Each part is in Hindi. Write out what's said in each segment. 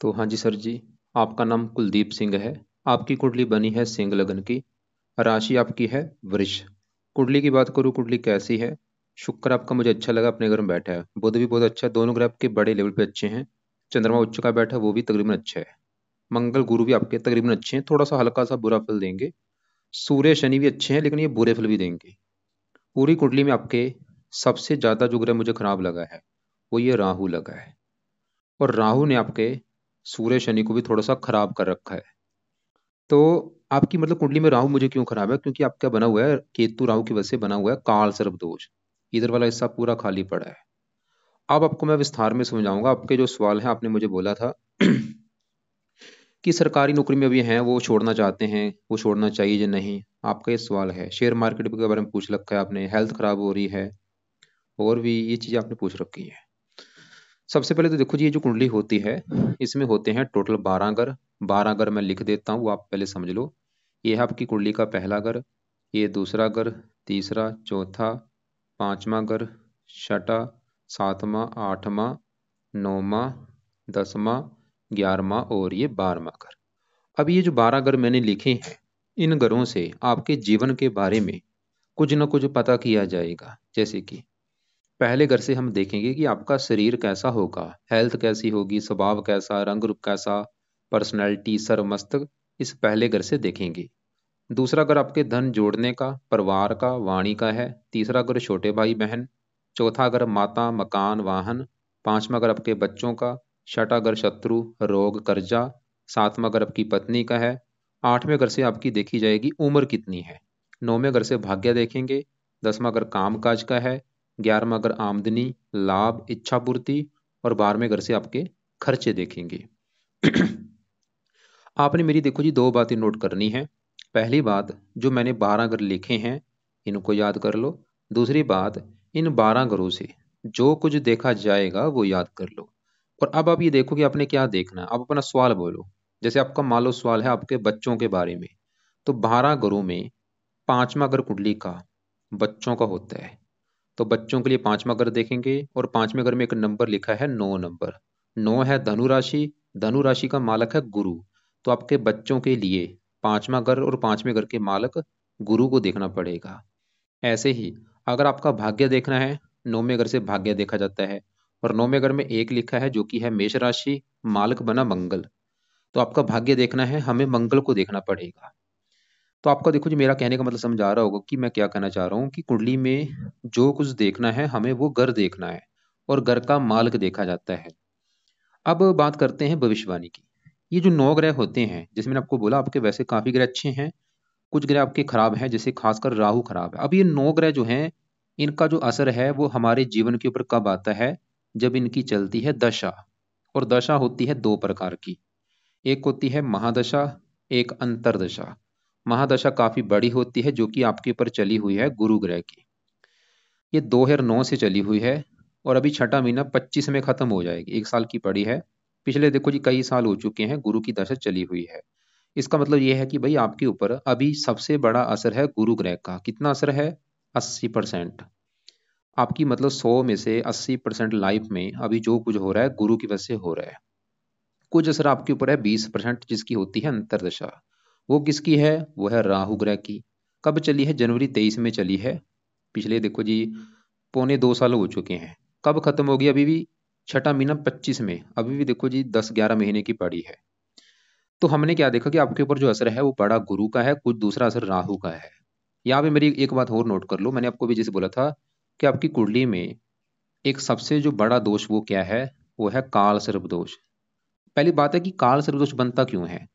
तो हाँ जी सर जी, आपका नाम कुलदीप सिंह है। आपकी कुंडली बनी है सिंह लगन की। राशि आपकी है वृष। कुंडली की बात करूँ, कुंडली कैसी है? शुक्र आपका मुझे अच्छा लगा, अपने घर में बैठा है। बुध भी बहुत अच्छा है, दोनों ग्रह आपके बड़े लेवल पे अच्छे हैं। चंद्रमा उच्च का बैठा है, वो भी तकरीबन अच्छा है। मंगल गुरु भी आपके तकरीबन अच्छे हैं, थोड़ा सा हल्का सा बुरा फल देंगे। सूर्य शनि भी अच्छे हैं, लेकिन ये बुरे फल भी देंगे। पूरी कुंडली में आपके सबसे ज्यादा जो ग्रह मुझे खराब लगा है वो ये राहु लगा है। और राहु ने आपके सूर्य शनि को भी थोड़ा सा खराब कर रखा है। तो आपकी मतलब कुंडली में राहु मुझे क्यों खराब है? क्योंकि आपका बना हुआ है केतु राहु की वजह से बना हुआ है काल सर्प दोष। इधर वाला हिस्सा पूरा खाली पड़ा है। अब आपको मैं विस्तार में समझाऊंगा। आपके जो सवाल है, आपने मुझे बोला था कि सरकारी नौकरी में अभी हैं, वो छोड़ना चाहते हैं, वो छोड़ना चाहिए या नहीं। आपका ये सवाल है। शेयर मार्केट के बारे में पूछ रखा है आपने, हेल्थ खराब हो रही है, और भी ये चीजें आपने पूछ रखी है। सबसे पहले तो देखो जी, ये जो कुंडली होती है इसमें होते हैं टोटल 12 घर। 12 घर मैं लिख देता हूँ, वो आप पहले समझ लो। ये है आपकी कुंडली का पहला घर, ये दूसरा घर, तीसरा, चौथा, पांचवा घर, छठा, सातवां, आठवां, नौवां, 10वां, 11वां और ये 12वां घर। अब ये जो 12 घर मैंने लिखे हैं, इन घरों से आपके जीवन के बारे में कुछ ना कुछ पता किया जाएगा। जैसे कि पहले घर से हम देखेंगे कि आपका शरीर कैसा होगा, हेल्थ कैसी होगी, स्वभाव कैसा, रंग रूप कैसा, पर्सनैलिटी, सर मस्तक, इस पहले घर से देखेंगे। दूसरा घर आपके धन जोड़ने का, परिवार का, वाणी का है। तीसरा घर छोटे भाई बहन। चौथा घर माता, मकान, वाहन। पांचवा घर आपके बच्चों का। छठा घर शत्रु, रोग, कर्जा। सातवां घर आपकी पत्नी का है। आठवें घर से आपकी देखी जाएगी उम्र कितनी है। नौवें घर से भाग्य देखेंगे। 10वां घर काम काज का है। 11वां घर आमदनी, लाभ, इच्छा पूर्ति। और 12वें घर से आपके खर्चे देखेंगे। आपने मेरी देखो जी दो बातें नोट करनी है। पहली बात, जो मैंने 12 घर लिखे हैं इनको याद कर लो। दूसरी बात, इन 12 घरों से जो कुछ देखा जाएगा वो याद कर लो। और अब आप ये देखो कि आपने क्या देखना है। अब अपना सवाल बोलो। जैसे आपका मान लो सवाल है आपके बच्चों के बारे में, तो 12 घरों में पांचवा घर कुंडली का बच्चों का होता है। तो बच्चों के लिए पांचवा घर देखेंगे, और पांचवें घर में एक नंबर लिखा है 9 नंबर। 9 है धनु राशि। धनु राशि का मालक है गुरु। तो आपके बच्चों के लिए पांचवा घर और पांचवें घर के मालक गुरु को देखना पड़ेगा। ऐसे ही अगर आपका भाग्य देखना है, 9वें घर से भाग्य देखा जाता है। और 9वें घर में एक लिखा है जो कि है मेष राशि, मालक बना मंगल। तो आपका भाग्य देखना है, हमें मंगल को देखना पड़ेगा। तो आपका देखो जी, मेरा कहने का मतलब समझ आ रहा होगा कि मैं क्या कहना चाह रहा हूँ कि कुंडली में जो कुछ देखना है हमें वो घर देखना है, और घर का मालिक देखा जाता है। अब बात करते हैं भविष्यवाणी की। ये जो 9 ग्रह होते हैं, जैसे मैंने आपको बोला, आपके वैसे काफी ग्रह अच्छे हैं, कुछ ग्रह आपके खराब हैं, जैसे खासकर राहु खराब है। अब ये 9 ग्रह जो हैं, इनका जो असर है वो हमारे जीवन के ऊपर कब आता है? जब इनकी चलती है दशा। और दशा होती है दो प्रकार की। एक होती है महादशा, एक अंतरदशा। महादशा काफी बड़ी होती है, जो कि आपके ऊपर चली हुई है गुरु ग्रह की। ये 2009 से चली हुई है, और अभी छठा महीना 25 में खत्म हो जाएगी, 1 साल की पड़ी है। पिछले देखो जी कई साल हो चुके हैं गुरु की दशा चली हुई है। इसका मतलब ये है कि भाई आपके ऊपर अभी सबसे बड़ा असर है गुरु ग्रह का। कितना असर है? 80%। आपकी मतलब 100 में से 80% लाइफ में अभी जो कुछ हो रहा है गुरु की वजह से हो रहा है। कुछ असर आपके ऊपर है 20%, जिसकी होती है अंतरदशा। वो किसकी है? वो है राहु ग्रह की। कब चली है? जनवरी 23 में चली है। पिछले देखो जी 2.25 साल हो चुके हैं। कब खत्म होगी? अभी भी छठा महीना 25 में, अभी भी देखो जी 10-11 महीने की पड़ी है। तो हमने क्या देखा कि आपके ऊपर जो असर है वो बड़ा गुरु का है, कुछ दूसरा असर राहु का है। यहाँ पे मेरी एक बात और नोट कर लो। मैंने आपको भी जैसे बोला था कि आपकी कुंडली में एक सबसे जो बड़ा दोष वो क्या है? वो है काल सर्प दोष। पहली बात है कि काल सर्प दोष बनता क्यों है?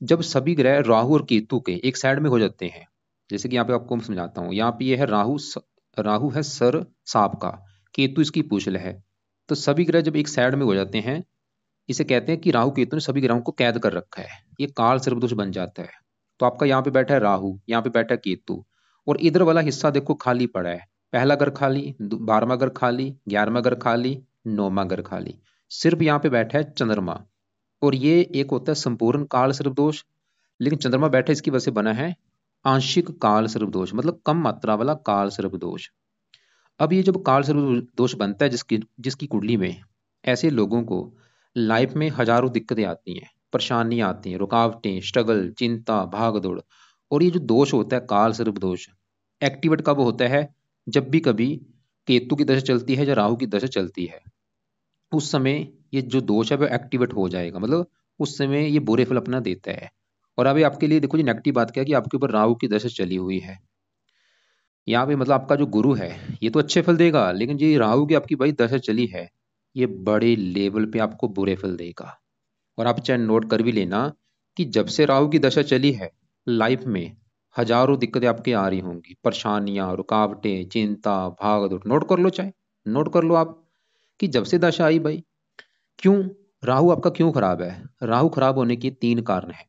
जब सभी ग्रह राहु और केतु के एक साइड में हो जाते हैं। जैसे कि यहाँ पे आपको मैं समझाता हूँ। यहाँ पे ये है राहु है सर सांप का, केतु इसकी पूंछल है। तो सभी ग्रह जब एक साइड में हो जाते हैं, इसे कहते हैं कि राहु केतु ने सभी ग्रहों को कैद कर रखा है, ये काल सर्पदोष बन जाता है। तो आपका यहाँ पे बैठा है राहु, यहाँ पे बैठा है केतु, और इधर वाला हिस्सा देखो खाली पड़ा है। पहला घर खाली, 12वां घर खाली, 11वां घर खाली, 9वां घर खाली। सिर्फ यहाँ पे बैठा है चंद्रमा। और ये एक होता है संपूर्ण काल सर्प दोष, लेकिन चंद्रमा बैठा इसकी वजह से बना है आंशिक काल सर्प दोष, मतलब कम मात्रा वाला काल सर्प दोष। अब ये जब काल सर्प दोष बनता है जिसकी जिसकी कुंडली में, ऐसे लोगों को लाइफ में हजारों दिक्कतें आती हैं, परेशानियां आती हैं, रुकावटें, स्ट्रगल, चिंता, भाग दौड़। और ये जो दोष होता है काल सर्प दोष, एक्टिवेट कब होता है? जब भी कभी केतु की दशा चलती है या राहु की दशा चलती है, उस समय ये जो दोष है वो एक्टिवेट हो जाएगा, मतलब उस समय ये बुरे फल अपना देता है। और अभी आपके लिए देखो जी नेगेटिव बात क्या है कि आपके ऊपर राहु की दशा चली हुई है, यहाँ पे मतलब आपका जो गुरु है ये तो अच्छे फल देगा, लेकिन ये राहु की आपकी भाई दशा चली है, ये बड़े लेवल पे आपको बुरे फल देगा। और आप चाहे नोट कर भी लेना कि जब से राहु की दशा चली है, लाइफ में हजारों दिक्कतें आपके आ रही होंगी, परेशानियां, रुकावटें, चिंता, भाग दौड़। नोट कर लो, चाहे नोट कर लो आप कि जब से दशा आई भाई, क्यों राहु आपका क्यों खराब है? राहु खराब होने के तीन कारण है।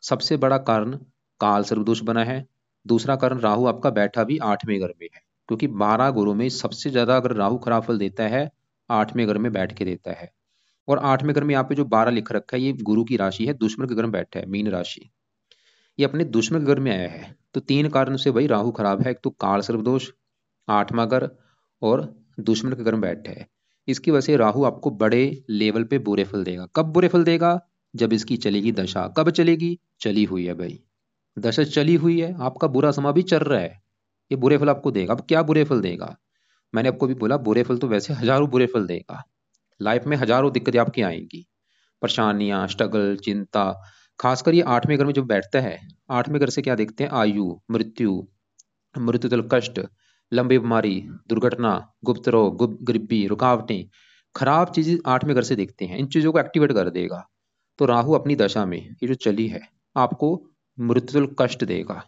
सबसे बड़ा कारण काल सर्वदोष बना है। दूसरा कारण राहु आपका बैठा भी आठवें घर में है, क्योंकि 12 घरों में सबसे ज्यादा अगर राहु खराब फल देता है, आठवें घर में बैठ के देता है। और आठवें घर में यहाँ पे जो 12 लिख रखा है ये गुरु की राशि है, दुश्मन के घर में बैठा है, मीन राशि। ये अपने दुश्मन के घर में आया है, तो तीन कारण से भाई राहु खराब है। एक तो काल सर्वदोष, आठवां घर, और दुश्मन के घर में बैठे है। इसकी वजह से राहु आपको बड़े लेवल पे बुरे फल देगा। कब बुरे फल देगा? जब इसकी चलेगी दशा। कब चलेगी? चली हुई है भाई, दशा चली हुई है, आपका बुरा समय भी चल रहा है, ये बुरे फल आपको देगा। अब क्या बुरे फल देगा? मैंने आपको भी बोला बुरे फल तो वैसे हजारों बुरे फल देगा। लाइफ में हजारों दिक्कतें आपकी आएंगी, परेशानियां, स्ट्रगल, चिंता। खासकर ये आठवें घर में जब बैठता है, आठवें घर से क्या देखते हैं? आयु, मृत्यु, मृत्युतल कष्ट, लंबी बीमारी, दुर्घटना, गुप्त रोग, गरीबी, रुकावटें, खराब चीजें आठवें घर से देखते हैं। इन चीजों को एक्टिवेट कर देगा। तो राहु अपनी दशा में ये जो चली है, आपको मृत्युतल कष्ट देगा,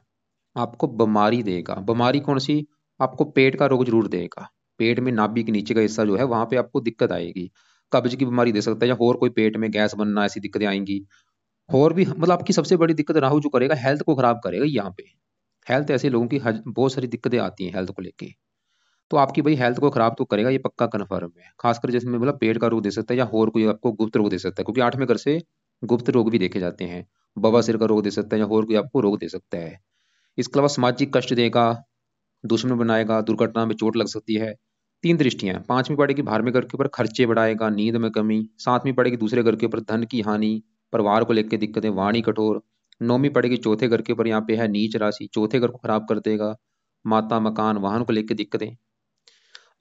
आपको बीमारी देगा। बीमारी कौन सी? आपको पेट का रोग जरूर देगा। पेट में नाभि के नीचे का हिस्सा जो है वहां पे आपको दिक्कत आएगी, कब्ज की बीमारी दे सकता है, या और कोई पेट में गैस बनना, ऐसी दिक्कतें आएंगी। और भी मतलब आपकी सबसे बड़ी दिक्कत राहु जो करेगा, हेल्थ को खराब करेगा यहाँ पे। हेल्थ ऐसे लोगों की बहुत सारी दिक्कतें आती हैं हेल्थ को लेके, तो आपकी भाई हेल्थ को खराब तो करेगा, ये पक्का कन्फर्म है। खासकर जैसे मैं बोला पेट का रोग दे सकता है, या और कोई आपको गुप्त रोग दे सकता है, क्योंकि आठवें घर से गुप्त रोग भी देखे जाते हैं। बवासीर का रोग दे सकता है, या और कोई आपको रोग दे सकता है। इसके अलावा सामाजिक कष्ट देगा, दुश्मन बनाएगा, दुर्घटना में चोट लग सकती है। तीन दृष्टियां। पांचवी पड़ेगी धार्मिक घर के ऊपर, खर्चे बढ़ाएगा, नींद में कमी। सातवीं पड़ेगी दूसरे घर के ऊपर, धन की हानि, परिवार को लेकर दिक्कतें, वाणी कठोर। नौवीं पड़ेगी चौथे घर के ऊपर, यहाँ पे है नीच राशि, चौथे घर को खराब कर देगा, माता, मकान, वाहन को लेकर दिक्कतें।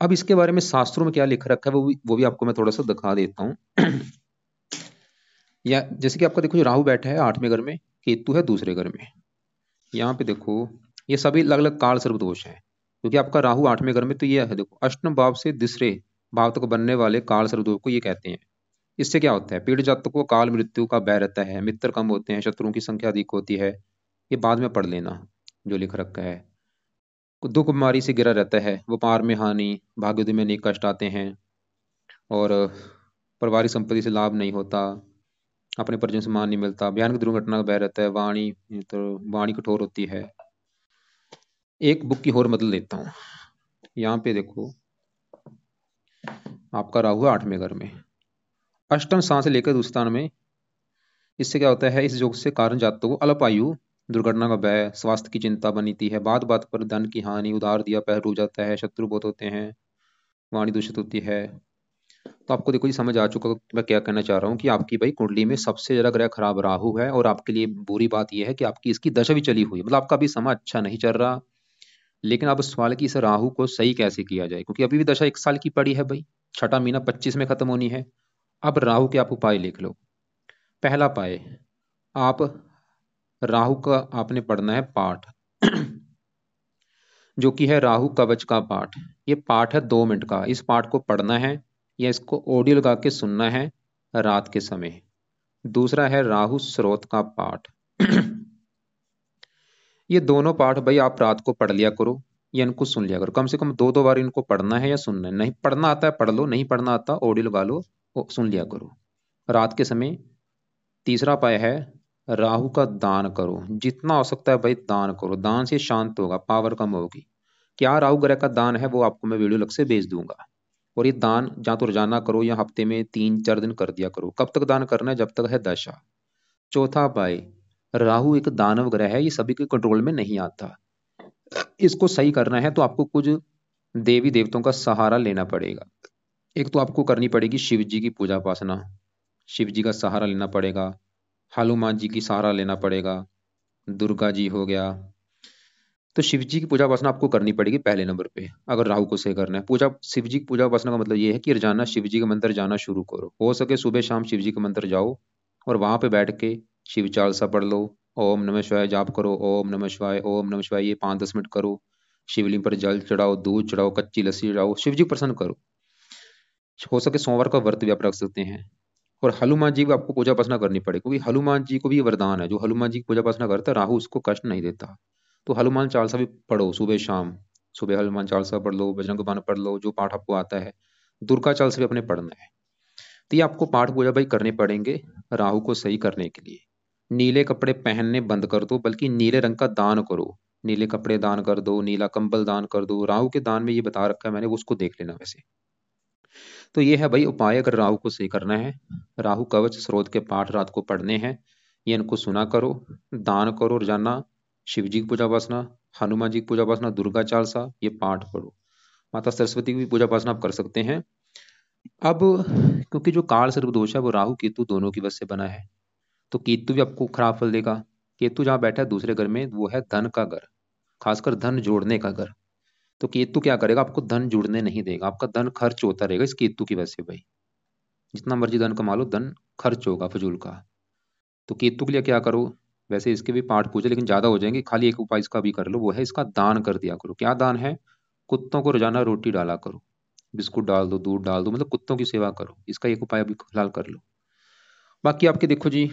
अब इसके बारे में शास्त्रों में क्या लिख रखा है वो भी आपको मैं थोड़ा सा दिखा देता हूँ। या जैसे कि आपका देखो, जो राहु बैठा है आठवें घर में, केतु है दूसरे घर में। यहाँ पे देखो ये सभी अलग अलग काल सर्प दोष है, क्योंकि आपका राहु आठवें घर में, तो ये है देखो अष्टम भाव से दूसरे भाव तक बनने वाले काल सर्प दोष को ये कहते हैं। इससे क्या होता है? पीढ़ जातकों को काल मृत्यु का भय रहता है, मित्र कम होते हैं, शत्रुओं की संख्या अधिक होती है। ये बाद में पढ़ लेना जो लिख रखा है। दुख बीमारी से गिरा रहता है, व्यापार में हानि, भाग्योदय में अनेक कष्ट आते हैं, और पारिवारिक संपत्ति से लाभ नहीं होता, अपने परिजन से मान नहीं मिलता, भयानक दुर्घटना का भय रहता है, वाणी, तो वाणी कठोर होती है। एक बुक की और मदद लेता हूँ। यहाँ पे देखो आपका राहु है आठवें घर में, अष्टम स्थान से लेकर दूसरे स्थान में। इससे क्या होता है? इस योग से कारण जातकों को अल्प आयु, दुर्घटना का भय, स्वास्थ्य की चिंता बनीती है, बात बात पर धन की हानि, उधार दिया पैर रुक जाता है, शत्रु बहुत होते हैं, वाणी दूषित होती है। तो आपको देखो ये समझ आ चुका मैं क्या कहना चाह रहा हूँ, कि आपकी भाई कुंडली में सबसे ज्यादा ग्रह खराब राहु है। और आपके लिए बुरी बात यह है कि आपकी इसकी दशा भी चली हुई है, मतलब आपका अभी समय अच्छा नहीं चल रहा। लेकिन अब सवाल है कि इस राहु को सही कैसे किया जाए, क्योंकि अभी भी दशा 1 साल की पड़ी है भाई, छठा महीना 25 में खत्म होनी है। अब राहु के आप उपाय लिख लो। पहला उपाय, आप राहु का आपने पढ़ना है पाठ, जो कि है राहु कवच का पाठ। ये पाठ है 2 मिनट का, इस पाठ को पढ़ना है या इसको ऑडियो लगा के सुनना है रात के समय। दूसरा है राहु स्रोत का पाठ। ये दोनों पाठ भाई आप रात को पढ़ लिया करो, या इनको सुन लिया करो, कम से कम 2-2 बार इनको पढ़ना है या सुनना है। नहीं पढ़ना आता है पढ़ लो, नहीं पढ़ना आता ऑडियो लगा लो, सुन लिया करो रात के समय। तीसरा उपाय है राहु का दान करो, जितना हो सकता है भाई दान करो, दान से शांत होगा, पावर कम होगी। क्या राहु ग्रह का दान है वो आपको मैं वीडियो लग से भेज दूंगा। और ये दान या तो रोजाना करो या हफ्ते में 3-4 दिन कर दिया करो। कब तक दान करना है? जब तक है दशा। चौथा उपाय, राहु एक दानव ग्रह है, ये सभी के कंट्रोल में नहीं आता। इसको सही करना है तो आपको कुछ देवी देवताओं का सहारा लेना पड़ेगा। एक तो आपको करनी पड़ेगी शिव जी की पूजा उपासना, शिव जी का सहारा लेना पड़ेगा, हनुमान जी की सहारा लेना पड़ेगा, दुर्गा जी हो गया। तो शिव जी की पूजा उपासना आपको करनी पड़ेगी पहले नंबर पे, अगर राहु को सही करना है। पूजा शिव जी की पूजा उपासना का मतलब ये है कि रोजाना शिव जी के मंदिर जाना शुरू करो, हो सके सुबह शाम शिव जी के मंदिर जाओ और वहां पे बैठ के शिव चालीसा पढ़ लो, ओम नमः शिवाय जाप करो, ओम नमः शिवाय, ओम नमः शिवाय, ये 5-10 मिनट करो। शिवलिंग पर जल चढ़ाओ, दूध चढ़ाओ, कच्ची लस्सी चढ़ाओ, शिव जी को प्रसन्न करो। हो सके सोमवार का व्रत भी आप रख सकते हैं। और हनुमान जी को आपको पूजा उपासना करनी पड़ेगी, क्योंकि हनुमान जी को भी ये वरदान है, जो हनुमान जी की पूजा उपासना करता है राहु उसको कष्ट नहीं देता। तो हनुमान चालीसा भी पढ़ो सुबह शाम। सुबह हनुमान चालीसा पढ़ लो, बजरंग बाण पढ़ लो, जो पाठ आपको आता है। दुर्गा चालीसा भी अपने पढ़ना है। तो ये आपको पाठ पूजा भाई करने पड़ेंगे राहु को सही करने के लिए। नीले कपड़े पहनने बंद कर दो, बल्कि नीले रंग का दान करो। नीले कपड़े दान कर दो, नीला कंबल दान कर दो। राहु के दान में ये बता रखा है मैंने, उसको देख लेना वैसे। तो ये है भाई उपाय अगर राहु को सही करना है। राहु कवच स्रोत के पाठ रात को पढ़ने हैं, ये इनको सुना करो, दान करो रोजाना। शिव जी की पूजा उपासना, हनुमान जी की पूजा उपासना, दुर्गा चालीसा, ये पाठ पढ़ो। माता सरस्वती की भी पूजा उपासना आप कर सकते हैं। अब क्योंकि जो काल सर्प दोष है वो राहु केतु दोनों की वजह से बना है, तो केतु भी आपको खराब फल देगा। केतु जहाँ बैठा है दूसरे घर में, वो है धन का घर, खासकर धन जोड़ने का घर। तो केतु क्या करेगा, आपको धन जुड़ने नहीं देगा, आपका धन खर्च होता रहेगा इस केतु की वजह से भाई। जितना मर्जी धन कमा लो, धन खर्च होगा फजूल का। तो केतु के लिए क्या करो, वैसे इसके भी पाठ पूजे लेकिन ज्यादा हो जाएंगे, खाली एक उपाय इसका भी कर लो, वो है इसका दान कर दिया करो। क्या दान है, कुत्तों को रोजाना रोटी डाला करो, बिस्कुट डाल दो, दूध डाल दो, मतलब कुत्तों की सेवा करो। इसका एक उपाय अभी फिलहाल कर लो। बाकी आपके देखो जी,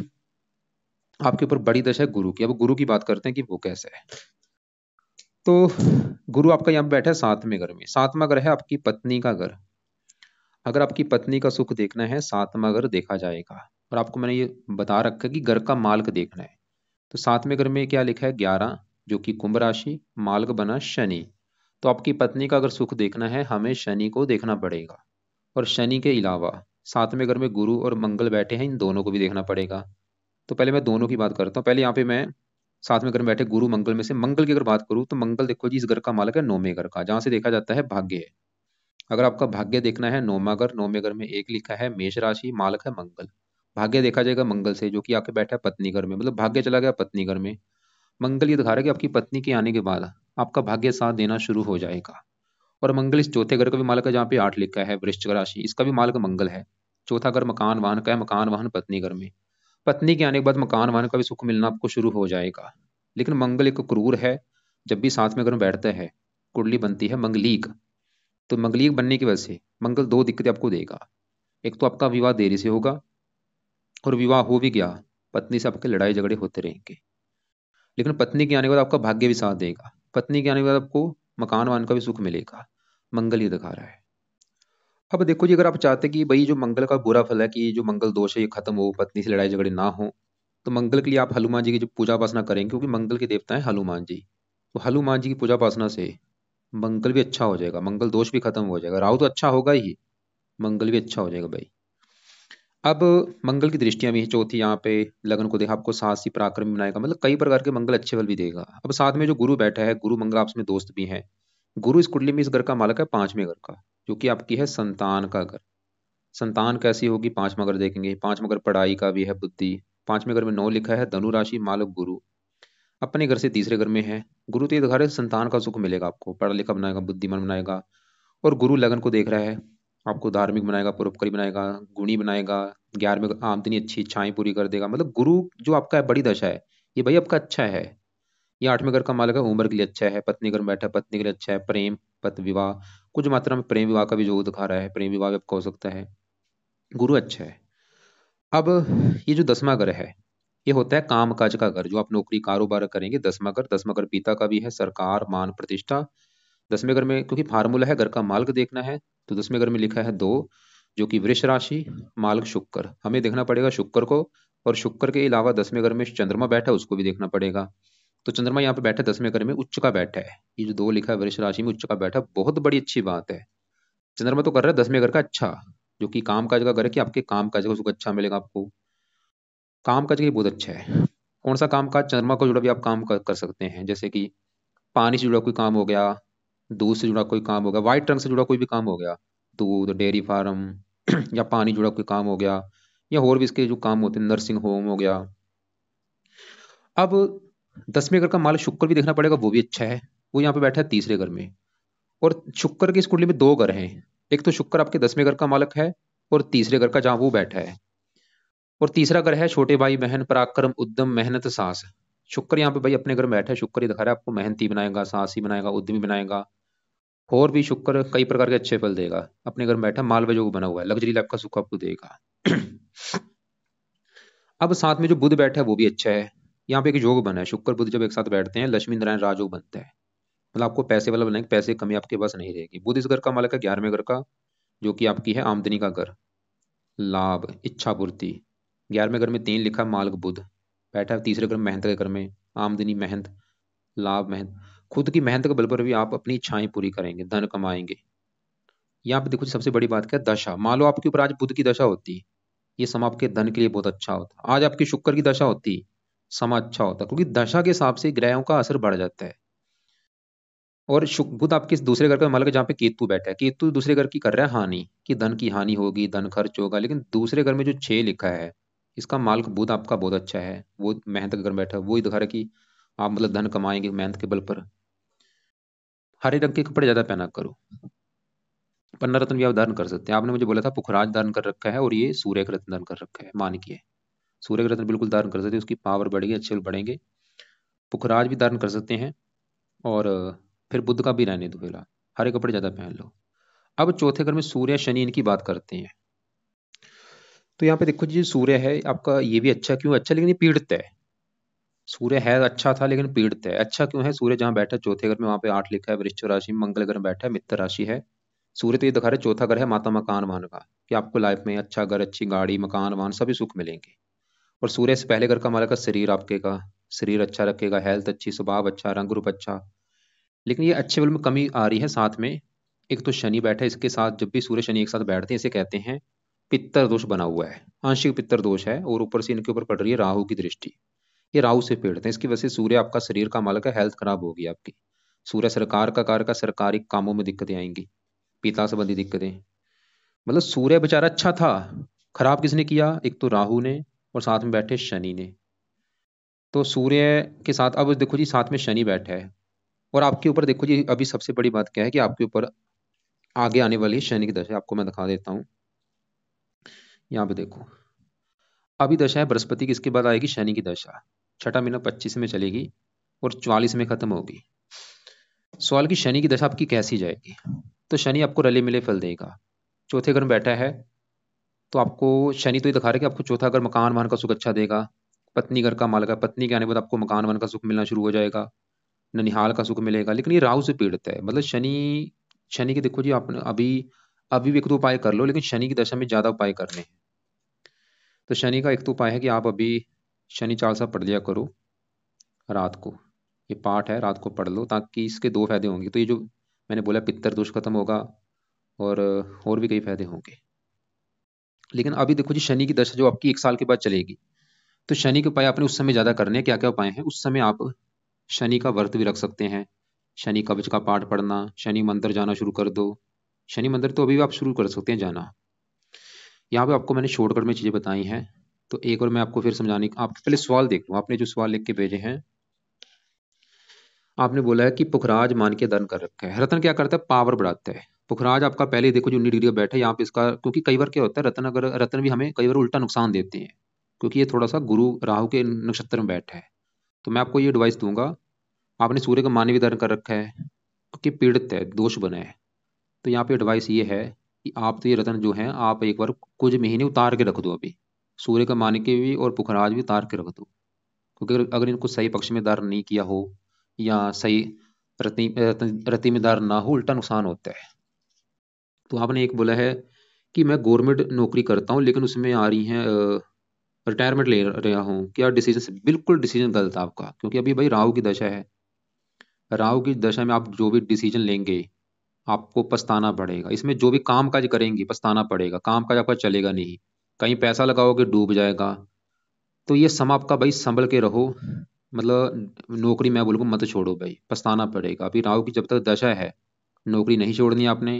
आपके ऊपर बड़ी दशा है गुरु की। अब गुरु की बात करते हैं कि वो कैसा है। तो गुरु आपका यहाँ बैठा है 7वें घर में। 7वां घर है आपकी पत्नी का घर। अगर आपकी पत्नी का सुख देखना है, 7वां घर देखा जाएगा। और आपको मैंने ये बता रखा है कि घर का मालिक देखना है। तो 7वें घर में क्या लिखा है, 11, जो कि कुंभ राशि, मालिक बना शनि। तो आपकी पत्नी का अगर सुख देखना है, हमें शनि को देखना पड़ेगा। और शनि के अलावा 7वें घर में गुरु और मंगल बैठे हैं, इन दोनों को भी देखना पड़ेगा। तो पहले मैं दोनों की बात करता हूँ। पहले यहाँ पे मैं 7वें घर में बैठे गुरु मंगल में से मंगल की अगर बात करूँ, तो मंगल देखो जी इस घर का मालिक है 9वें घर का, जहाँ से देखा जाता है भाग्य है। अगर आपका भाग्य देखना है, 9वां घर में एक लिखा है मेष राशि, मालिक है मंगल। भाग्य देखा जाएगा मंगल से, जो कि आके बैठा है पत्नी घर में, मतलब भाग्य चला गया पत्नी घर में। मंगल ये दिखा रहा है कि आपकी पत्नी के आने के बाद आपका भाग्य साथ देना शुरू हो जाएगा। और मंगल इस चौथे घर का भी मालिक है, जहाँ पे 8 लिखा है वृश्चिक राशि, इसका भी मालिक मंगल है। चौथा घर मकान वाहन का है, मकान वाहन पत्नी घर में। पत्नी के आने के बाद मकान वाहन का भी सुख मिलना आपको शुरू हो जाएगा। लेकिन मंगल एक क्रूर है, जब भी 7वें घर में बैठता है कुंडली बनती है मंगलीक। तो मंगलीक बनने की वजह से मंगल दो दिक्कतें आपको देगा। एक तो आपका विवाह देरी से होगा, और विवाह हो भी गया पत्नी से आपके लड़ाई झगड़े होते रहेंगे। लेकिन पत्नी के आने के बाद आपका भाग्य भी साथ देगा, पत्नी के आने के बाद आपको मकान वाहन का भी सुख मिलेगा। मंगल ये दिखा रहा है। अब देखो जी, अगर आप चाहते कि भाई जो मंगल का बुरा फल है, कि जो मंगल दोष है ये खत्म हो, पत्नी से लड़ाई झगड़े ना हो, तो मंगल के लिए आप हनुमान जी की जो पूजा उपासना करेंगे, क्योंकि मंगल के देवता है हनुमान जी। तो हनुमान जी की पूजा उपासना से मंगल भी अच्छा हो जाएगा, मंगल दोष भी खत्म हो जाएगा। राहु तो अच्छा होगा ही, मंगल भी अच्छा हो जाएगा भाई। अब मंगल की दृष्टियां भी हैं। चौथी यहाँ पे लगन को देखा, आपको साहसी पराक्रमी बनाएगा, मतलब कई प्रकार के मंगल अच्छे फल भी देगा। अब साथ में जो गुरु बैठा है, गुरु मंगल आपस में दोस्त भी हैं। गुरु इस कुंडली में इस घर का मालिक है 5वें घर का, जो कि आपकी है संतान का घर। संतान कैसी होगी, 5वां घर देखेंगे। 5वां घर पढ़ाई का भी है, बुद्धि। 5वें घर में 9 लिखा है, धनु राशि, मालिक गुरु। अपने घर से तीसरे घर में है गुरु, तो ये दिखा रहे संतान का सुख मिलेगा आपको, पढ़ा लिखा बनाएगा, बुद्धिमान बनाएगा। और गुरु लगन को देख रहा है, आपको धार्मिक बनाएगा, परोपकारी बनाएगा, गुणी बनाएगा। 11वें आमदनी अच्छी इच्छाएं पूरी कर देगा। मतलब गुरु जो आपका है बड़ी दशा है, ये भाई आपका अच्छा है। ये 8वें घर का मालिक है, उम्र के लिए अच्छा है। पत्नी घर में बैठा है, पत्नी के लिए अच्छा है। प्रेम पत विवाह, कुछ मात्रा में प्रेम विवाह का भी जो दिखा रहा है, प्रेम विवाह भी आपका हो सकता है। गुरु अच्छा है। अब ये जो 10वां घर है, ये होता है काम काज का घर, जो आप नौकरी कारोबार करेंगे। 10वां घर पिता का भी है, सरकार मान प्रतिष्ठा। 10वें घर में क्योंकि फार्मूला है घर का मालिक देखना है, तो 10वें घर में लिखा है 2, जो कि वृष राशि, मालिक शुक्र। हमें देखना पड़ेगा शुक्र को। और शुक्र के अलावा 10वें घर में चंद्रमा बैठा है, उसको भी देखना पड़ेगा। तो चंद्रमा यहाँ पे बैठा है 10वें घर में, उच्च का बैठा है। ये जो 2 लिखा है वृष राशि में उच्च का बैठा है, बहुत बड़ी अच्छी बात है। चंद्रमा तो कर रहा है 10वें घर का अच्छा, जो कि काम काज का घर है, कि आपके काम काज का सुख अच्छा मिलेगा आपको। काम काज के लिए बहुत अच्छा है। कौन सा काम काज, चंद्रमा को जुड़ा भी आप काम कर सकते हैं, जैसे कि पानी से जुड़ा कोई काम हो गया, दूध से जुड़ा कोई काम हो गया, व्हाइट रंग से जुड़ा कोई भी काम हो गया, दूध डेयरी फार्म या पानी जुड़ा कोई काम हो गया, या और भी इसके जो काम होते हैं, नर्सिंग होम हो गया। अब 10वें घर का मालिक शुक्र भी देखना पड़ेगा, वो भी अच्छा है, वो यहाँ पे बैठा है तीसरे घर में। और शुक्र की इस कुंडली में दो घर हैं, एक तो शुक्र आपके 10वें घर का मालिक है और तीसरे घर का जहां वो बैठा है। और तीसरा घर है छोटे भाई बहन पराक्रम उद्यम मेहनत साहस। शुक्र यहाँ पे भाई अपने घर में बैठा है, शुक्र ही दिखा रहा है आपको मेहनती बनाएगा, साहसी बनाएगा, उद्यमी बनाएगा। और भी शुक्र कई प्रकार के अच्छे फल देगा। अपने घर में बैठा मालवा योग बना हुआ है, लग्जरी लाइफ का सुख आपको देगा। अब साथ में जो बुध बैठा है वो भी अच्छा है। यहाँ पे एक योग बना है, शुक्र बुध जब एक साथ बैठते हैं लक्ष्मी नारायण राजयोग बनता है। मतलब आपको पैसे वाला बनाएंगे, पैसे की कमी आपके पास नहीं रहेगी। बुध इस घर का मालिक है 11वें घर का, जो कि आपकी है आमदनी का घर, लाभ इच्छा पूर्ति। 11वें घर में 3 लिखा मालिक बुध बैठा है, तीसरे घर में मेहनत के घर में, आमदनी मेहनत लाभ मेहनत। खुद की मेहनत के बल पर भी आप अपनी इच्छाएं पूरी करेंगे, धन कमाएंगे। यहाँ पे देखो सबसे बड़ी बात क्या है, दशा। मान लो आपके ऊपर आज बुध की दशा होती, ये समय आपके धन के लिए बहुत अच्छा होता। आज आपकी शुक्र की दशा होती, समय अच्छा होता, क्योंकि दशा के हिसाब से ग्रहों का असर बढ़ जाता है। और बुध आपके इस दूसरे घर का मालिक है जहाँ पे केतु बैठा है, केतु दूसरे घर की कर रहा है हानि, कि धन की हानि होगी, धन खर्च होगा। लेकिन दूसरे घर में जो 6 लिखा है, इसका मालिक बुध आपका बहुत अच्छा है, वो मेहनत के घर में बैठा है, वो ही दिखा रहा है कि आप मतलब धन कमाएंगे मेहनत के बल पर। हरे रंग के कपड़े ज्यादा पहना करो। पन्ना रत्न भी आप धारण कर सकते हैं। आपने मुझे बोला था पुखराज धारण कर रखा है और ये सूर्य का रत्न धारण कर रखा है, मानकीय सूर्य का रत्न बिल्कुल धारण कर सकते हैं, उसकी पावर बढ़ेगी, अच्छे बढ़ेंगे। पुखराज भी धारण कर सकते हैं। और फिर बुद्ध का भी रहने दो फिलहाल, हरे कपड़े ज्यादा पहन लो। अब चौथे घर में सूर्य शनि इनकी बात करते हैं। तो यहाँ पे देखो जी, सूर्य है आपका, ये भी अच्छा क्यों अच्छा, लेकिन ये पीड़ित है। सूर्य है अच्छा था लेकिन पीड़ित है। अच्छा क्यों है, सूर्य जहां बैठा है चौथे घर में, वहां पे 8 लिखा है वृश्चिक राशि में, मंगल घर में बैठा है, मित्र राशि है। सूर्य तो ये दिखा रहे चौथा घर है माता मकान वाहन का, कि आपको लाइफ में अच्छा घर, अच्छी गाड़ी, मकान वाहन सभी सुख मिलेंगे। और सूर्य से पहले घर का मालिक का शरीर आपके का, शरीर अच्छा रखेगा, हेल्थ अच्छी, स्वभाव अच्छा, रंग रूप अच्छा। लेकिन ये अच्छे बल में कमी आ रही है साथ में। एक तो शनि बैठा है इसके साथ, जब भी सूर्य शनि एक साथ बैठते हैं इसे कहते हैं पित्तर दोष बना हुआ है, आंशिक पित्तर दोष है। और ऊपर से इनके ऊपर पड़ रही है राहु की दृष्टि, ये राहु से पीड़ित है। इसकी वजह से सूर्य आपका शरीर का मालिक है, हेल्थ खराब होगी आपकी। सूर्य सरकार का कार का, सरकारी कामों में दिक्कतें आएंगी, पिता संबंधी दिक्कतें। मतलब सूर्य बेचारा अच्छा था, खराब किसने किया, एक तो राहु ने और साथ में बैठे शनि ने। तो सूर्य के साथ अब देखो जी साथ में शनि बैठा है। और आपके ऊपर देखो जी अभी सबसे बड़ी बात क्या है, कि आपके ऊपर आगे आने वाली शनि की दशा आपको मैं दिखा देता हूँ। यहाँ पे देखो अभी दशा है बृहस्पति की, इसके बाद आएगी शनि की दशा। छठा महीना 25 में चलेगी और 44 में खत्म होगी। सवाल की शनि की दशा आपकी कैसी जाएगी। तो शनि आपको रले मिले फल देगा। चौथे घर में बैठा है, तो आपको शनि तो ये दिखा रहा है कि आपको चौथा घर मकान वाहन का सुख अच्छा देगा। पत्नी घर का मालिक है, पत्नी के आने के बाद आपको मकान वाहन का सुख मिलना शुरू हो जाएगा, ननिहाल का सुख मिलेगा। लेकिन ये राहु से पीड़ित है, मतलब शनि, शनि के देखो जी आपने अभी अभी भी एक दो उपाय कर लो, लेकिन शनि की दशा में ज्यादा उपाय करने हैं। तो शनि का एक तो उपाय है कि आप अभी शनि चालीसा पढ़ लिया करो रात को। ये पाठ है, रात को पढ़ लो, ताकि इसके दो फायदे होंगे। तो ये जो मैंने बोला पित्तर दोष खत्म होगा, और भी कई फायदे होंगे। लेकिन अभी देखो जी शनि की दशा जो आपकी 1 साल के बाद चलेगी, तो शनि के उपाय आपने उस समय ज्यादा करने हैं। क्या क्या उपाय हैं उस समय, आप शनि का व्रत भी रख सकते हैं, शनि कवच का पाठ पढ़ना, शनि मंदिर जाना शुरू कर दो। शनि मंदिर तो अभी भी आप शुरू कर सकते हैं जाना। यहाँ पे आपको मैंने शॉर्टकट में चीजें बताई हैं। तो एक बार मैं आपको फिर समझाने, आप पहले सवाल देख लो, आपने जो सवाल लिख के भेजे हैं। आपने बोला है कि पुखराज मान के दान कर रखा है। रत्न क्या करता है, पावर बढ़ाता है। पुखराज आपका पहले देखो जो 19 डिग्री पे बैठा है यहाँ पे इसका, क्योंकि कई बार क्या होता है रत्न, अगर रत्न भी हमें कई बार उल्टा नुकसान देते हैं, क्योंकि ये थोड़ा सा गुरु राहु के नक्षत्र में बैठा है। तो मैं आपको ये एडवाइस दूंगा, आपने सूर्य का मान भी धारण कर रखा है, क्योंकि पीड़ित है, दोष बना है। तो यहाँ पे एडवाइस ये है कि आप तो ये रत्न जो है आप एक बार कुछ महीने उतार के रख दो अभी, सूर्य का मान के भी और पुखराज भी उतार के रख दो। क्योंकि अगर इनको सही पक्ष में धारण नहीं किया हो, या सही रति में धारण ना हो, उल्टा नुकसान होता है। तो आपने एक बोला है कि मैं गवर्नमेंट नौकरी करता हूँ लेकिन उसमें आ रही है रिटायरमेंट ले रहा हूँ, क्या डिसीजन, बिल्कुल डिसीजन गलत है आपका, क्योंकि अभी भाई राहु की दशा है। राहु की दशा में आप जो भी डिसीजन लेंगे आपको पछताना पड़ेगा। इसमें जो भी काम काज करेंगे पछताना पड़ेगा, काम काज आपका चलेगा नहीं, कहीं पैसा लगाओगे डूब जाएगा। तो ये सम आपका भाई संभल के रहो, मतलब नौकरी मैं बोलूँगा मत छोड़ो भाई, पछताना पड़ेगा। अभी राहु की जब तक दशा है नौकरी नहीं छोड़नी आपने,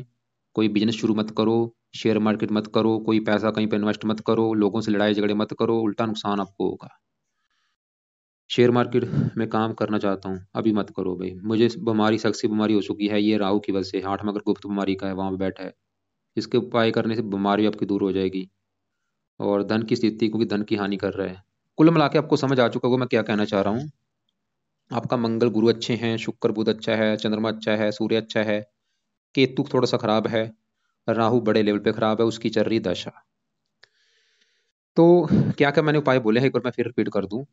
कोई बिजनेस शुरू मत करो, शेयर मार्केट मत करो, कोई पैसा कहीं पर इन्वेस्ट मत करो, लोगों से लड़ाई झगड़े मत करो, उल्टा नुकसान आपको होगा। शेयर मार्केट में काम करना चाहता हूँ, अभी मत करो भाई, मुझे बीमारी शख्सी बीमारी हो चुकी है, ये राहु की वजह से, 8 में अगर गुप्त बीमारी का है वहाँ पे बैठा है, इसके उपाय करने से बीमारी आपकी दूर हो जाएगी। और धन की स्थिति, क्योंकि धन की हानि कर रहा है। कुल मिला के आपको समझ आ चुका होगा मैं क्या कहना चाह रहा हूँ। आपका मंगल गुरु अच्छे हैं, शुक्र बुध अच्छा है, चंद्रमा अच्छा है, सूर्य अच्छा है, केतु थोड़ा सा खराब है, राहु बड़े लेवल पे खराब है, उसकी चल रही दशा। तो क्या क्या मैंने उपाय बोले हैं एक बार मैं फिर रिपीट कर दूं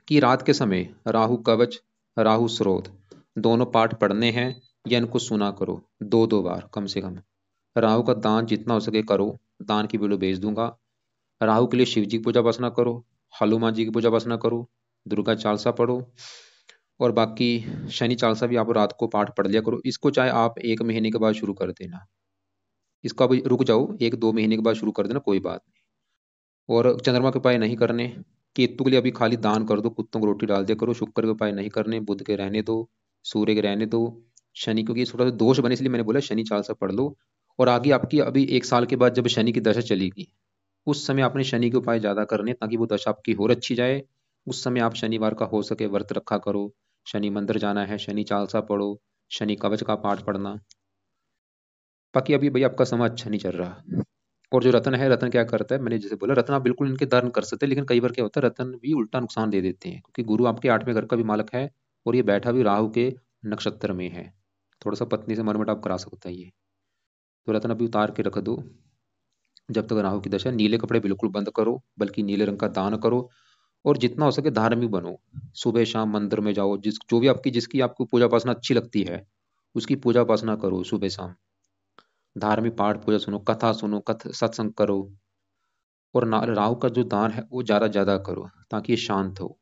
कि रात के समय राहु कवच, राहु स्रोत दोनों पाठ पढ़ने हैं या इनको सुना करो 2-2 बार कम से कम। राहु का दान जितना हो सके करो, दान की वीडियो भेज दूंगा। राहु के लिए शिव जी की पूजा उपासना करो, हनुमान जी की पूजा उपासना करो, दुर्गा चालीसा पढ़ो, और बाकी शनि चालीसा भी आप रात को पाठ पढ़ लिया करो। इसको चाहे आप 1 महीने के बाद शुरू कर देना, इसको अभी रुक जाओ, 1-2 महीने के बाद शुरू कर देना, कोई बात नहीं। और चंद्रमा के उपाय नहीं करने, केतु के लिए अभी खाली दान कर दो, कुत्तों को रोटी डाल दिया करो। शुक्र के उपाय नहीं करने, बुध के रहने दो, सूर्य के रहने दो, शनि क्योंकि थोड़ा सा दोष बने इसलिए मैंने बोला शनि चालीसा पढ़ लो। और आगे आपकी अभी 1 साल के बाद जब शनि की दशा चलेगी, उस समय आपने शनि के उपाय ज्यादा करने ताकि वो दशा आपकी और अच्छी जाए। उस समय आप शनिवार का हो सके व्रत रखा करो, शनि मंदिर जाना है, शनि चालीसा पढ़ो, शनि कवच का पाठ पढ़ना। बाकी अभी भैया आपका समय अच्छा नहीं चल रहा। और जो रतन है, रतन क्या करता है, मैंने जैसे बोला रतन आप बिल्कुल इनके दान कर सकते हैं, लेकिन कई बार क्या होता है रतन भी उल्टा नुकसान दे देते हैं, क्योंकि गुरु आपके 8वें घर का भी मालक है और ये बैठा भी राहु के नक्षत्र में है। थोड़ा सा पत्नी से मरमटाप करा सकता है ये। तो रतन अभी उतार के रख दो जब तक राहु की दशा। नीले कपड़े बिल्कुल बंद करो, बल्कि नीले रंग का दान करो। और जितना हो सके धार्मिक बनो, सुबह शाम मंदिर में जाओ, जिस जो भी आपकी जिसकी आपको पूजा उपासना अच्छी लगती है उसकी पूजा उपासना करो, सुबह शाम धार्मिक पाठ पूजा सुनो, कथा सुनो, सत्संग करो। और राहु का जो दान है वो ज्यादा ज्यादा करो ताकि ये शांत हो।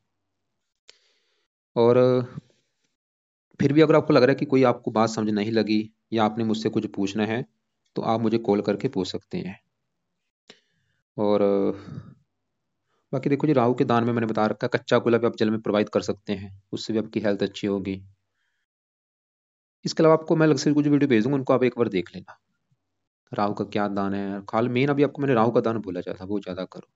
और फिर भी अगर आपको लग रहा है कि कोई आपको बात समझ नहीं लगी या आपने मुझसे कुछ पूछना है तो आप मुझे कॉल करके पूछ सकते हैं। और बाकी देखो जी, राहु के दान में मैंने बता रखा है, कच्चा गुलाब भी आप जल में प्रोवाइड कर सकते हैं, उससे भी आपकी हेल्थ अच्छी होगी। इसके अलावा आपको मैं अलग से कुछ वीडियो भेजूंगा, उनको आप एक बार देख लेना। राहु का क्या दान है, खाल मेन अभी आपको मैंने राहु का दान बोला जाता वो ज्यादा करो।